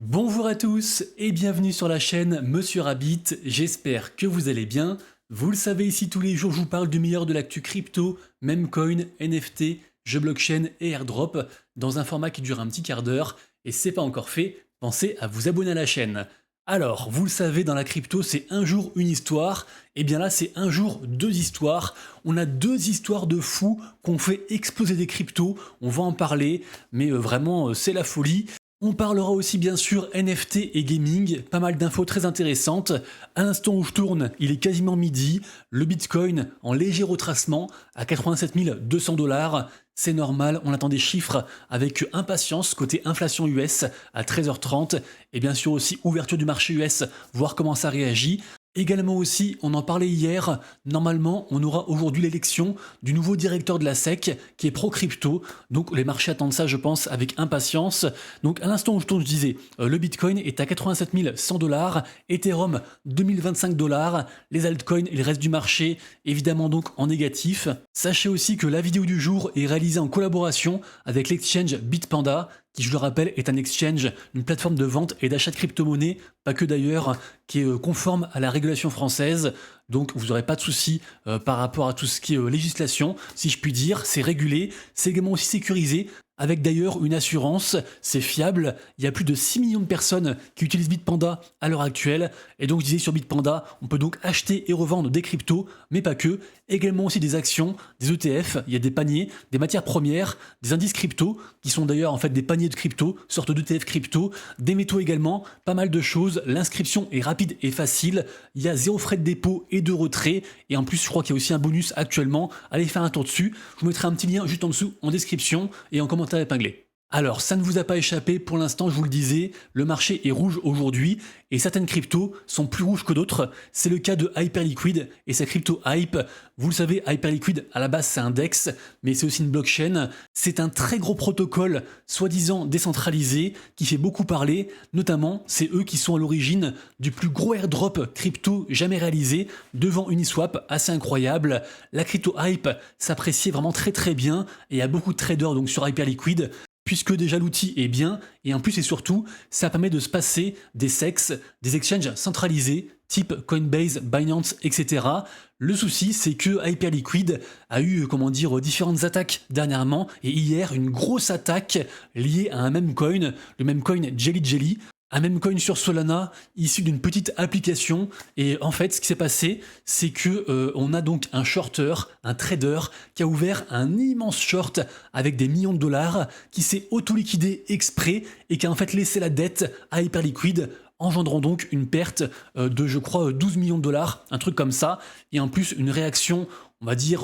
Bonjour à tous et bienvenue sur la chaîne Monsieur Rabbit, j'espère que vous allez bien. Vous le savez, ici tous les jours je vous parle du meilleur de l'actu crypto, memecoin, NFT, jeux blockchain et airdrop dans un format qui dure un petit quart d'heure et si c'est pas encore fait, pensez à vous abonner à la chaîne. Alors, vous le savez, dans la crypto, c'est un jour une histoire, et bien là, c'est un jour deux histoires. On a deux histoires de fous qu'on fait exploser des cryptos, on va en parler, mais vraiment, c'est la folie. On parlera aussi bien sûr NFT et gaming, pas mal d'infos très intéressantes. À l'instant où je tourne, il est quasiment midi, le Bitcoin en léger retracement à 87 200 $. C'est normal, on attend des chiffres avec impatience côté inflation US à 13h30 et bien sûr aussi ouverture du marché US, voir comment ça réagit. Également aussi, on en parlait hier, normalement on aura aujourd'hui l'élection du nouveau directeur de la SEC qui est pro-crypto, donc les marchés attendent ça je pense avec impatience. Donc à l'instant où je tourne je disais, le Bitcoin est à 87 100 $, Ethereum 2025 $, les altcoins et le reste du marché évidemment donc en négatif. Sachez aussi que la vidéo du jour est réalisée en collaboration avec l'exchange Bitpanda, qui je le rappelle est un exchange, une plateforme de vente et d'achat de crypto-monnaies, pas que d'ailleurs, qui est conforme à la régulation française, donc vous n'aurez pas de soucis par rapport à tout ce qui est législation, si je puis dire, c'est régulé, c'est également aussi sécurisé, avec d'ailleurs une assurance, c'est fiable, il y a plus de 6 millions de personnes qui utilisent Bitpanda à l'heure actuelle, et donc je disais sur Bitpanda, on peut donc acheter et revendre des cryptos, mais pas que, également aussi des actions, des ETF, il y a des paniers, des matières premières, des indices crypto, qui sont d'ailleurs en fait des paniers de crypto, sorte d'ETF crypto, des métaux également, pas mal de choses, l'inscription est rapide et facile, il y a zéro frais de dépôt et de retrait, et en plus je crois qu'il y a aussi un bonus actuellement, allez faire un tour dessus, je vous mettrai un petit lien juste en dessous en description et en commentaire épinglé. Alors, ça ne vous a pas échappé, pour l'instant, je vous le disais, le marché est rouge aujourd'hui et certaines cryptos sont plus rouges que d'autres. C'est le cas de Hyperliquid et sa crypto Hype. Vous le savez, Hyperliquid, à la base, c'est un DEX, mais c'est aussi une blockchain. C'est un très gros protocole, soi-disant décentralisé, qui fait beaucoup parler. Notamment, c'est eux qui sont à l'origine du plus gros airdrop crypto jamais réalisé devant Uniswap, assez incroyable. La crypto Hype s'appréciait vraiment très bien et il y a beaucoup de traders donc sur Hyperliquid, puisque déjà l'outil est bien, et en plus et surtout, ça permet de se passer des SEX, des exchanges centralisés, type Coinbase, Binance, etc. Le souci, c'est que Hyperliquid a eu, comment dire, différentes attaques dernièrement, et hier, une grosse attaque liée à un meme coin, le meme coin Jelly Jelly, un meme coin sur Solana issu d'une petite application, et en fait ce qui s'est passé c'est que on a donc un shorter, un trader qui a ouvert un immense short avec des millions de dollars, qui s'est auto-liquidé exprès et qui a en fait laissé la dette à Hyperliquid, engendrant donc une perte de je crois 12 millions de dollars, un truc comme ça, et en plus une réaction on va dire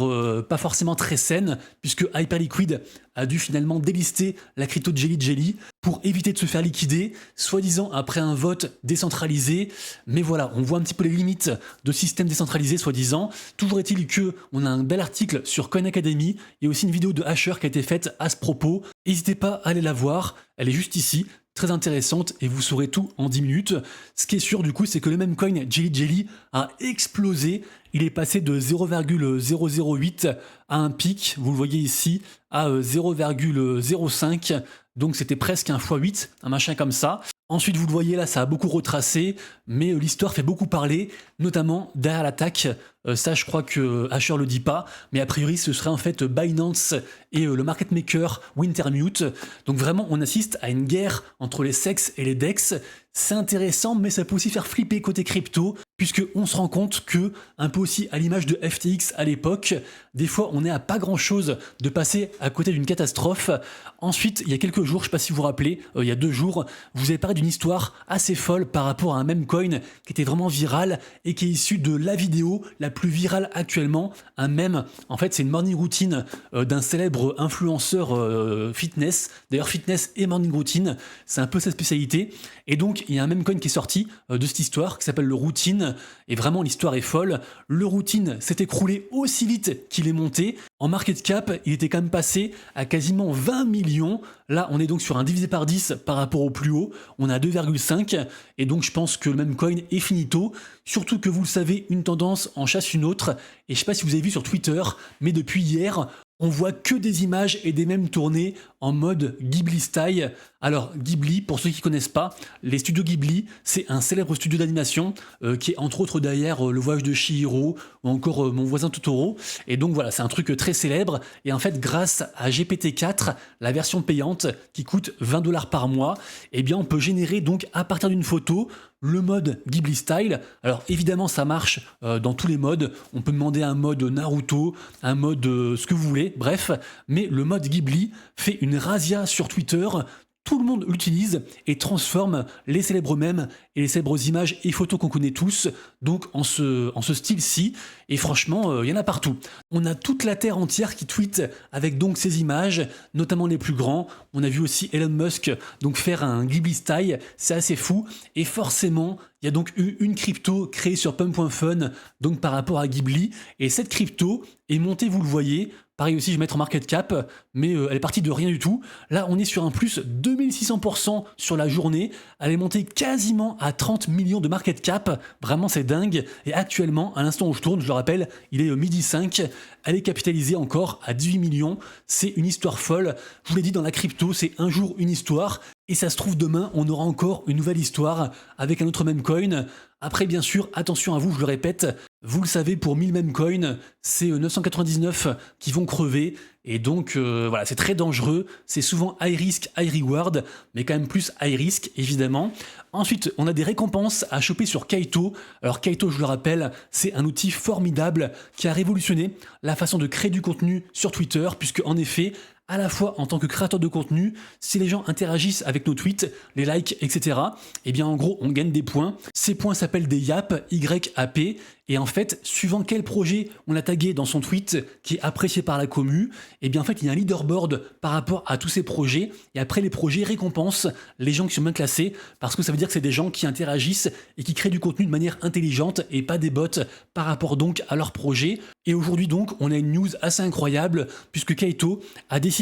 pas forcément très saine, puisque Hyperliquid a dû finalement délister la crypto Jelly Jelly pour éviter de se faire liquider, soi-disant après un vote décentralisé. Mais voilà, on voit un petit peu les limites de système décentralisé, soi-disant. Toujours est-il que on a un bel article sur Coin Academy et aussi une vidéo de Hasher qui a été faite à ce propos. N'hésitez pas à aller la voir, elle est juste ici. Très intéressante et vous saurez tout en 10 minutes. Ce qui est sûr du coup, c'est que le même coin Jelly Jelly a explosé. Il est passé de 0,008 à un pic, vous le voyez ici, à 0,05. Donc c'était presque un x8, un machin comme ça. Ensuite, vous le voyez là, ça a beaucoup retracé, mais l'histoire fait beaucoup parler, notamment derrière l'attaque. Ça, je crois que Hasher le dit pas, mais a priori, ce serait en fait Binance et le market maker Wintermute. Donc vraiment, on assiste à une guerre entre les SEX et les DEX. C'est intéressant, mais ça peut aussi faire flipper côté crypto, puisque on se rend compte que, un peu aussi à l'image de FTX à l'époque, des fois on est à pas grand chose de passer à côté d'une catastrophe. Ensuite, il y a quelques jours, je sais pas si vous vous rappelez, il y a 2 jours, je vous ai parlé d'une histoire assez folle par rapport à un meme coin qui était vraiment viral et qui est issu de la vidéo la plus virale actuellement, un meme. En fait, c'est une morning routine d'un célèbre influenceur fitness. D'ailleurs, fitness et morning routine, c'est un peu sa spécialité. Et donc, il y a un meme coin qui est sorti de cette histoire qui s'appelle le Routine. Et vraiment, l'histoire est folle. Le Routine s'est écroulé aussi vite qu'il est monté. En market cap, il était quand même passé à quasiment 20 millions. Là, on est donc sur un divisé par 10 par rapport au plus haut. On a 2,5. Et donc, je pense que le meme coin est finito. Surtout que vous le savez, une tendance en chasse une autre. Et je sais pas si vous avez vu sur Twitter, mais depuis hier, on voit que des images et des mèmes tournés en mode Ghibli style. Alors Ghibli, pour ceux qui connaissent pas, les studios Ghibli, c'est un célèbre studio d'animation qui est entre autres derrière Le Voyage de Chihiro ou encore Mon voisin Totoro. Et donc voilà, c'est un truc très célèbre. Et en fait, grâce à GPT-4, la version payante qui coûte 20$ par mois, eh bien on peut générer donc à partir d'une photo le mode Ghibli style. Alors évidemment ça marche dans tous les modes, on peut demander un mode Naruto, un mode ce que vous voulez, bref, mais le mode Ghibli fait une razzia sur Twitter. Tout le monde l'utilise et transforme les célèbres mèmes et les célèbres images et photos qu'on connaît tous, donc en ce style-ci. Et franchement, il y en a partout. On a toute la Terre entière qui tweet avec donc ces images, notamment les plus grands. On a vu aussi Elon Musk donc faire un Ghibli style, c'est assez fou. Et forcément, il y a donc eu une crypto créée sur Pump.fun, donc par rapport à Ghibli. Et cette crypto est montée, vous le voyez. Pareil aussi, je vais mettre en market cap, mais elle est partie de rien du tout. Là, on est sur un plus 2600% sur la journée. Elle est montée quasiment à 30 millions de market cap. Vraiment, c'est dingue. Et actuellement, à l'instant où je tourne, je le rappelle, il est midi 5. Elle est capitalisée encore à 18 millions. C'est une histoire folle. Je vous l'ai dit, dans la crypto, c'est un jour une histoire. Et ça se trouve, demain, on aura encore une nouvelle histoire avec un autre meme coin. Après, bien sûr, attention à vous, je le répète, vous le savez, pour 1000 meme coins, c'est 999 qui vont crever. Et donc, voilà, c'est très dangereux. C'est souvent high risk, high reward, mais quand même plus high risk, évidemment. Ensuite, on a des récompenses à choper sur Kaito. Alors, Kaito, je le rappelle, c'est un outil formidable qui a révolutionné la façon de créer du contenu sur Twitter, puisque, en effet, à la fois en tant que créateur de contenu, si les gens interagissent avec nos tweets, les likes, etc., eh bien en gros on gagne des points. Ces points s'appellent des YAP, Y-A-P, et en fait, suivant quel projet on a tagué dans son tweet qui est apprécié par la commu, eh bien en fait il y a un leaderboard par rapport à tous ces projets, et après les projets récompensent les gens qui sont bien classés, parce que ça veut dire que c'est des gens qui interagissent et qui créent du contenu de manière intelligente et pas des bots par rapport donc à leur projet. Et aujourd'hui donc on a une news assez incroyable, puisque Kaito a décidé,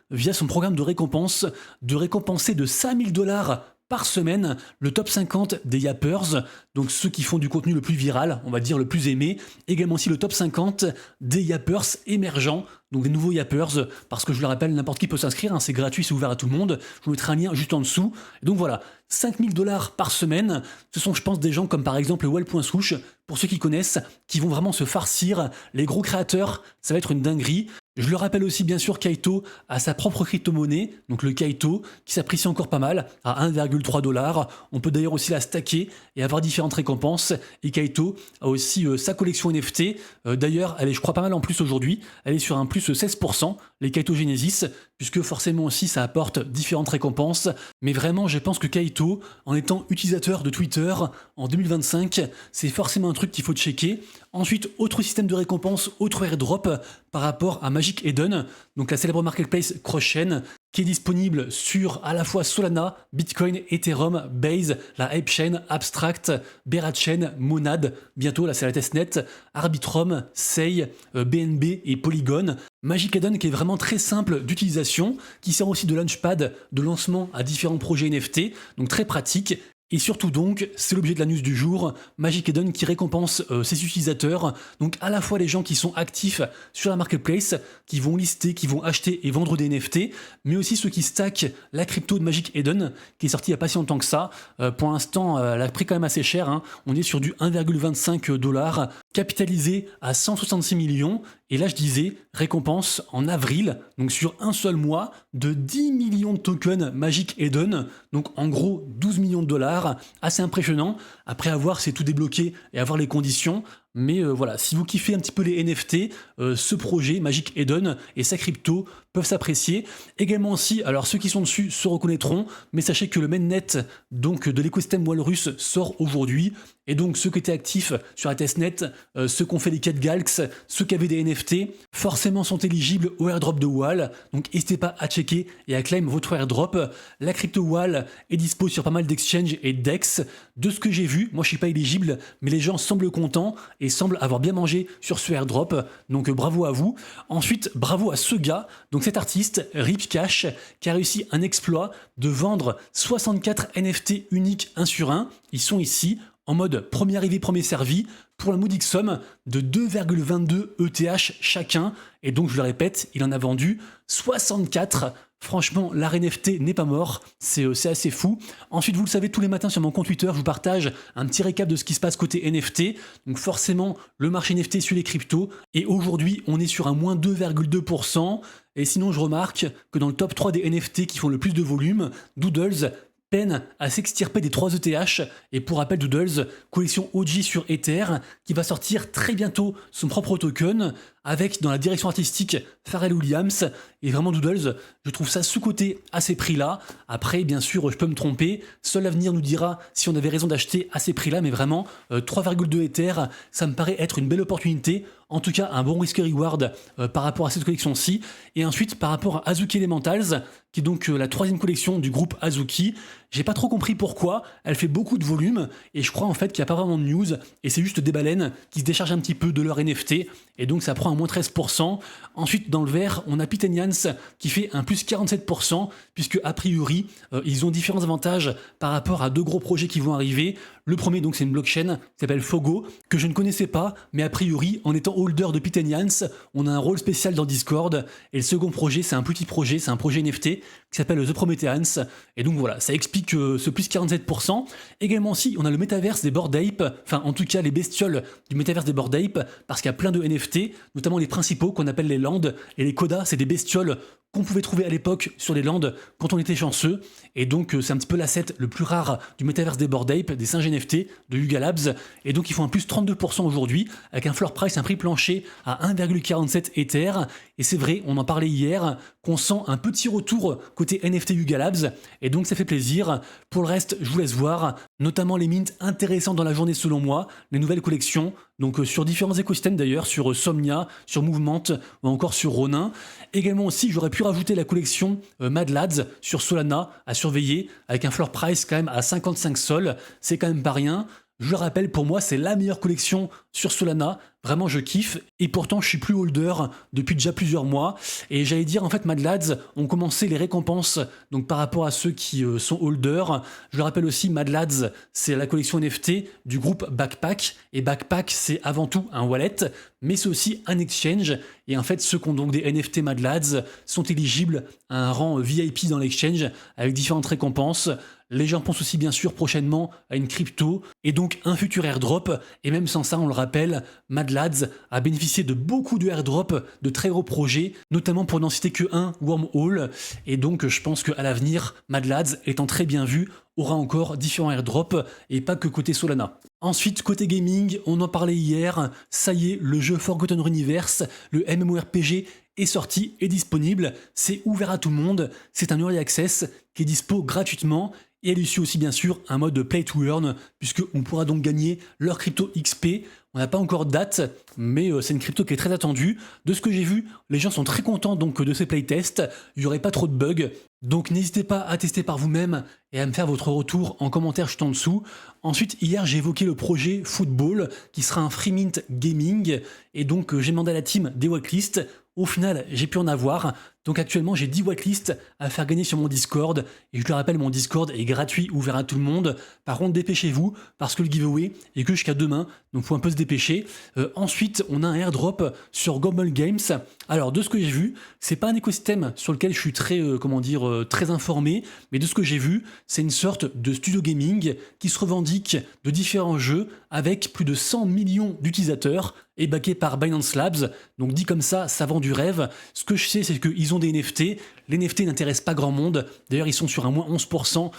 via son programme de récompense, de récompenser de 5000$ par semaine le top 50 des yappers, donc ceux qui font du contenu le plus viral, on va dire le plus aimé, également aussi le top 50 des yappers émergents, donc des nouveaux yappers, parce que je le rappelle, n'importe qui peut s'inscrire, hein, c'est gratuit, c'est ouvert à tout le monde, je vous mettrai un lien juste en dessous. Et donc voilà, 5000$ par semaine, ce sont je pense des gens comme par exemple Well.Souche, pour ceux qui connaissent, qui vont vraiment se farcir, les gros créateurs, ça va être une dinguerie. Je le rappelle aussi, bien sûr, Kaito a sa propre crypto-monnaie, donc le Kaito, qui s'apprécie encore pas mal, à 1,3$. On peut d'ailleurs aussi la stacker et avoir différentes récompenses. Et Kaito a aussi sa collection NFT. D'ailleurs, elle est, je crois, pas mal en plus aujourd'hui. Elle est sur un plus 16%, les Kaito Genesis, puisque forcément aussi ça apporte différentes récompenses. Mais vraiment, je pense que Kaito, en étant utilisateur de Twitter en 2025, c'est forcément un truc qu'il faut checker. Ensuite, autre système de récompense, autre airdrop par rapport à Magic Eden, donc la célèbre marketplace cross-chain, qui est disponible sur à la fois Solana, Bitcoin, Ethereum, Base, la Ape Chain, Abstract, Berat Chain, Monad, bientôt là c'est la testnet, Arbitrum, Sei, BNB et Polygon. Magic Eden qui est vraiment très simple d'utilisation, qui sert aussi de launchpad de lancement à différents projets NFT, donc très pratique. Et surtout donc, c'est l'objet de la news du jour, Magic Eden qui récompense ses utilisateurs, donc à la fois les gens qui sont actifs sur la marketplace, qui vont lister, qui vont acheter et vendre des NFT, mais aussi ceux qui stackent la crypto de Magic Eden, qui est sortie il n'y a pas si longtemps que ça. Pour l'instant, elle a pris quand même assez cher, hein. On est sur du 1,25$, capitalisé à 166 millions, et là je disais, récompense en avril, donc sur un seul mois, de 10 millions de tokens Magic Eden, donc en gros 12 millions de dollars, assez impressionnant. Après avoir, c'est tout débloqué et avoir les conditions. Mais voilà, si vous kiffez un petit peu les NFT, ce projet Magic Eden et sa crypto peuvent s'apprécier. Également aussi, alors ceux qui sont dessus se reconnaîtront, mais sachez que le mainnet donc de l'écosystème Walrus sort aujourd'hui. Et donc ceux qui étaient actifs sur la testnet, ceux qui ont fait les quêtes Galx, ceux qui avaient des NFT, forcément sont éligibles au airdrop de Wall. Donc n'hésitez pas à checker et à claim votre airdrop. La crypto Wall est dispo sur pas mal d'exchanges et DEX. De ce que j'ai vu, moi je suis pas éligible, mais les gens semblent contents et semblent avoir bien mangé sur ce airdrop. Donc bravo à vous. Ensuite, bravo à ce gars, donc cet artiste, Rip Cash, qui a réussi un exploit de vendre 64 NFT uniques 1 sur 1. Ils sont ici en mode premier arrivé, premier servi, pour la modique somme de 2,22 ETH chacun. Et donc, je le répète, il en a vendu 64. Franchement, l'art NFT n'est pas mort, c'est assez fou. Ensuite, vous le savez, tous les matins sur mon compte Twitter, je vous partage un petit récap de ce qui se passe côté NFT. Donc forcément, le marché NFT suit les cryptos. Et aujourd'hui, on est sur un moins 2,2%. Et sinon, je remarque que dans le top 3 des NFT qui font le plus de volume, Doodles peine à s'extirper des 3 ETH. Et pour rappel, Doodles, collection OG sur Ether, qui va sortir très bientôt son propre token, avec dans la direction artistique Pharrell Williams. Et vraiment Doodles, je trouve ça sous-coté à ces prix-là. Après, bien sûr, je peux me tromper. Seul l'avenir nous dira si on avait raison d'acheter à ces prix-là. Mais vraiment, 3,2 Ether, ça me paraît être une belle opportunité. En tout cas, un bon risk-reward par rapport à cette collection-ci. Et ensuite, par rapport à Azuki Elementals, qui est donc la 3e collection du groupe Azuki, j'ai pas trop compris pourquoi. Elle fait beaucoup de volume. Et je crois en fait qu'il n'y a pas vraiment de news. Et c'est juste des baleines qui se déchargent un petit peu de leur NFT. Et donc ça prend un moins 13%. Ensuite, dans le vert, on a Pitenians qui fait un plus 47%, puisque a priori, ils ont différents avantages par rapport à 2 gros projets qui vont arriver. Le premier, donc, c'est une blockchain qui s'appelle Fogo, que je ne connaissais pas, mais a priori, en étant holder de Pitenians, on a un rôle spécial dans Discord. Et le second projet, c'est un petit projet, c'est un projet NFT qui s'appelle The Prometheans. Et donc voilà, ça explique ce plus 47%. Également aussi, on a le métaverse des Bored Ape, enfin en tout cas les bestioles du métaverse des Bored Ape, parce qu'il y a plein de NFT, notamment les principaux qu'on appelle les lands, et les codas, c'est des bestioles qu'on pouvait trouver à l'époque sur les lands quand on était chanceux. Et donc c'est un petit peu l'asset le plus rare du métaverse des Bored Ape, des singes NFT de Yuga Labs. Et donc ils font un plus 32% aujourd'hui, avec un floor price, un prix plancher à 1,47 Ether. Et c'est vrai, on en parlait hier, qu'on sent un petit retour côté NFT Yuga Labs. Et donc ça fait plaisir. Pour le reste, je vous laisse voir, notamment les mints intéressants dans la journée selon moi, les nouvelles collections. Donc sur différents écosystèmes d'ailleurs, sur Somnia, sur Movement ou encore sur Ronin. Également aussi, j'aurais pu rajouter la collection Mad Lads sur Solana à surveiller, avec un floor price quand même à 55 sols. C'est quand même pas rien. Je le rappelle, pour moi, c'est la meilleure collection sur Solana. Vraiment, je kiffe. Et pourtant, je suis plus holder depuis déjà plusieurs mois. Et j'allais dire, en fait, Mad Lads ont commencé les récompenses donc par rapport à ceux qui sont holders. Je le rappelle aussi, Mad Lads, c'est la collection NFT du groupe Backpack. Et Backpack, c'est avant tout un wallet, mais c'est aussi un exchange. Et en fait, ceux qui ont donc des NFT Mad Lads sont éligibles à un rang VIP dans l'exchange avec différentes récompenses. Les gens pensent aussi bien sûr prochainement à une crypto et donc un futur airdrop. Et même sans ça, on le rappelle, Mad Lads a bénéficié de beaucoup de airdrops, de très gros projets, notamment pour n'en citer que un, Wormhole. Et donc je pense qu'à l'avenir, Mad Lads étant très bien vu, aura encore différents airdrops et pas que côté Solana. Ensuite, côté gaming, on en parlait hier, ça y est, le jeu Forgotten Universe, le MMORPG est sorti, est disponible, c'est ouvert à tout le monde, c'est un early access qui est dispo gratuitement. Et elle issue aussi bien sûr un mode play to earn, puisqu'on pourra donc gagner leur crypto XP. On n'a pas encore de date, mais c'est une crypto qui est très attendue. De ce que j'ai vu, les gens sont très contents donc de ces playtests, il n'y aurait pas trop de bugs. Donc n'hésitez pas à tester par vous-même et à me faire votre retour en commentaire juste en dessous. Ensuite, hier j'ai évoqué le projet Football, qui sera un free mint gaming, et donc j'ai demandé à la team des whitelists. Au final, j'ai pu en avoir. Donc actuellement, j'ai 10 whitelists à faire gagner sur mon Discord. Et je le rappelle, mon Discord est gratuit, ouvert à tout le monde. Par contre, dépêchez-vous, parce que le giveaway est que jusqu'à demain. Donc faut un peu se dépêcher. Ensuite, on a un airdrop sur Gobble Games. Alors, de ce que j'ai vu, c'est pas un écosystème sur lequel je suis très, très informé. Mais de ce que j'ai vu, c'est une sorte de studio gaming qui se revendique de différents jeux avec plus de 100 millions d'utilisateurs et backé par Binance Labs. Donc dit comme ça vend du rêve. Ce que je sais, c'est qu'ils ont des NFT. Les NFT n'intéressent pas grand monde. D'ailleurs, ils sont sur un moins 11%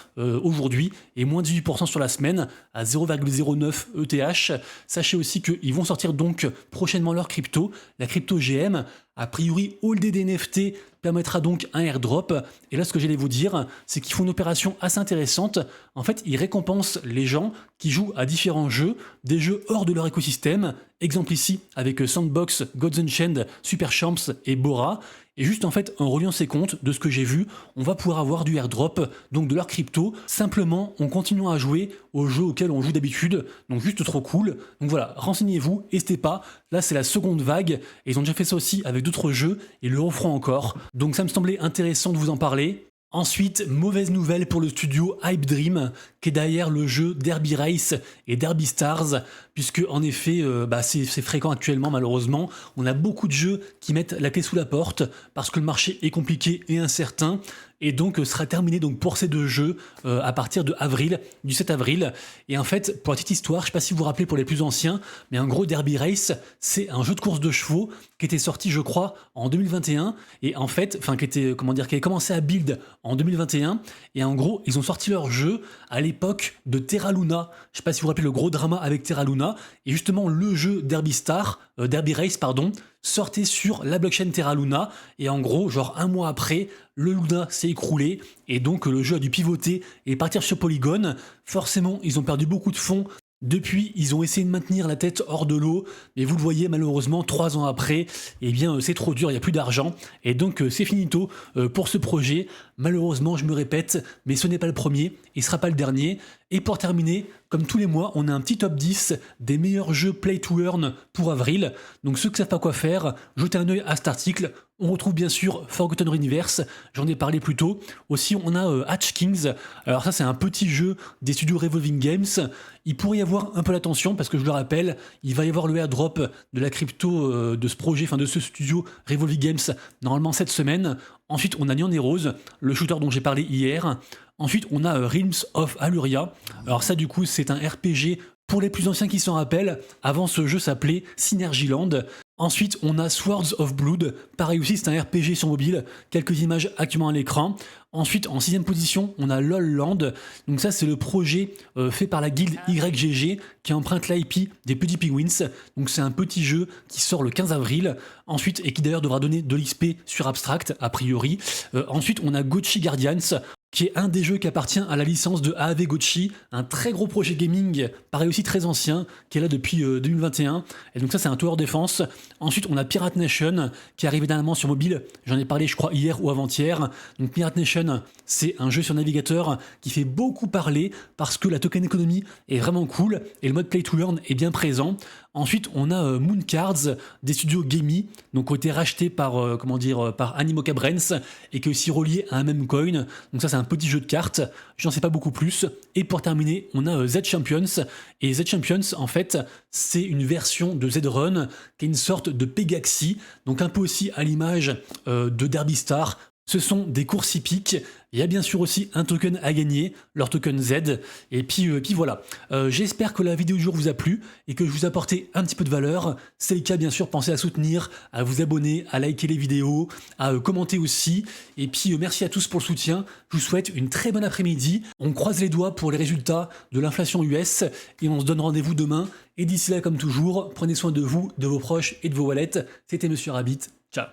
aujourd'hui et moins 18% sur la semaine à 0,09 ETH. Sachez aussi qu'ils vont sortir donc prochainement leur crypto, la crypto GM. A priori, holder des NFT permettra donc un airdrop. Et là, ce que j'allais vous dire, c'est qu'ils font une opération assez intéressante. En fait, ils récompensent les gens qui jouent à différents jeux, des jeux hors de leur écosystème. Exemple ici avec Sandbox, Gods Unchained, Super Champs et Bora. Et juste en fait, en reliant ces comptes, de ce que j'ai vu, on va pouvoir avoir du airdrop, donc de leur crypto, simplement en continuant à jouer aux jeux auxquels on joue d'habitude, donc juste trop cool. Donc voilà, renseignez-vous, n'hésitez pas, là c'est la seconde vague, et ils ont déjà fait ça aussi avec d'autres jeux, et le referont encore. Donc ça me semblait intéressant de vous en parler. Ensuite, mauvaise nouvelle pour le studio Hype Dream, qui est derrière le jeu Derby Race et Derby Stars, puisque en effet, c'est fréquent actuellement malheureusement. On a beaucoup de jeux qui mettent la clé sous la porte, parce que le marché est compliqué et incertain, et donc sera terminé donc pour ces deux jeux à partir de avril, du 7 avril. Et en fait, pour la petite histoire, je ne sais pas si vous vous rappelez pour les plus anciens, mais en gros Derby Race, c'est un jeu de course de chevaux qui était sorti, je crois, en 2021, et en fait, qui avait commencé à build en 2021, et en gros, ils ont sorti leur jeu à l'époque de Terra Luna. Je sais pas si vous vous rappelez le gros drama avec Terra Luna, et justement le jeu Derby Race, sortait sur la blockchain Terra Luna, et en gros, genre un mois après, le Luna s'est écroulé, et donc le jeu a dû pivoter et partir sur Polygon. Forcément, ils ont perdu beaucoup de fonds. Depuis, ils ont essayé de maintenir la tête hors de l'eau, mais vous le voyez malheureusement, 3 ans après, eh bien c'est trop dur, il n'y a plus d'argent, et donc c'est finito pour ce projet. Malheureusement, je me répète, mais ce n'est pas le premier, et ce sera pas le dernier. Et pour terminer, comme tous les mois, on a un petit top 10 des meilleurs jeux Play to Earn pour avril. Donc ceux qui ne savent pas quoi faire, jetez un œil à cet article. On retrouve bien sûr Forgotten Universe, j'en ai parlé plus tôt. Aussi, on a Hatch Kings. Alors ça, c'est un petit jeu des studios Revolving Games. Il pourrait y avoir un peu l'attention, parce que je le rappelle, il va y avoir le airdrop de la crypto de ce projet, de ce studio Revolving Games, normalement cette semaine. Ensuite, on a Neon Heroes, le shooter dont j'ai parlé hier. Ensuite, on a Realms of Aluria. Alors ça, du coup, c'est un RPG pour les plus anciens qui s'en rappellent. Avant, ce jeu s'appelait Synergyland. Ensuite, on a Swords of Blood. Pareil aussi, c'est un RPG sur mobile. Quelques images actuellement à l'écran. Ensuite, en 6ème position, on a LOL Land. Donc ça, c'est le projet fait par la guilde YGG qui emprunte l'IP des Petits Penguins. Donc c'est un petit jeu qui sort le 15 avril. Ensuite, et qui d'ailleurs devra donner de l'XP sur Abstract, a priori. Ensuite, on a Gotchi Guardians, qui est un des jeux qui appartient à la licence de AAV Gotchi, un très gros projet gaming, pareil aussi très ancien, qui est là depuis 2021, et donc ça c'est un tower défense. Ensuite on a Pirate Nation, qui arrive dernièrement sur mobile, j'en ai parlé je crois hier ou avant-hier. Donc Pirate Nation, c'est un jeu sur navigateur qui fait beaucoup parler, parce que la token economy est vraiment cool, et le mode play to earn est bien présent. Ensuite, on a Moon Cards des studios Gamey, donc qui ont été rachetés par, par Animoca Brands, et qui est aussi relié à un même coin. Donc ça, c'est un petit jeu de cartes. J'en sais pas beaucoup plus. Et pour terminer, on a Z Champions. Et Z Champions, en fait, c'est une version de Z-Run, qui est une sorte de Pegaxi, donc un peu aussi à l'image de Derby Star. Ce sont des courses hippiques. Il y a bien sûr aussi un token à gagner, leur token Z. Et puis voilà. J'espère que la vidéo du jour vous a plu et que je vous ai apporté un petit peu de valeur. Si c'est le cas, bien sûr, pensez à soutenir, à vous abonner, à liker les vidéos, à commenter aussi. Et puis merci à tous pour le soutien. Je vous souhaite une très bonne après-midi. On croise les doigts pour les résultats de l'inflation US et on se donne rendez-vous demain. Et d'ici là, comme toujours, prenez soin de vous, de vos proches et de vos wallets. C'était Monsieur Rabbit. Ciao.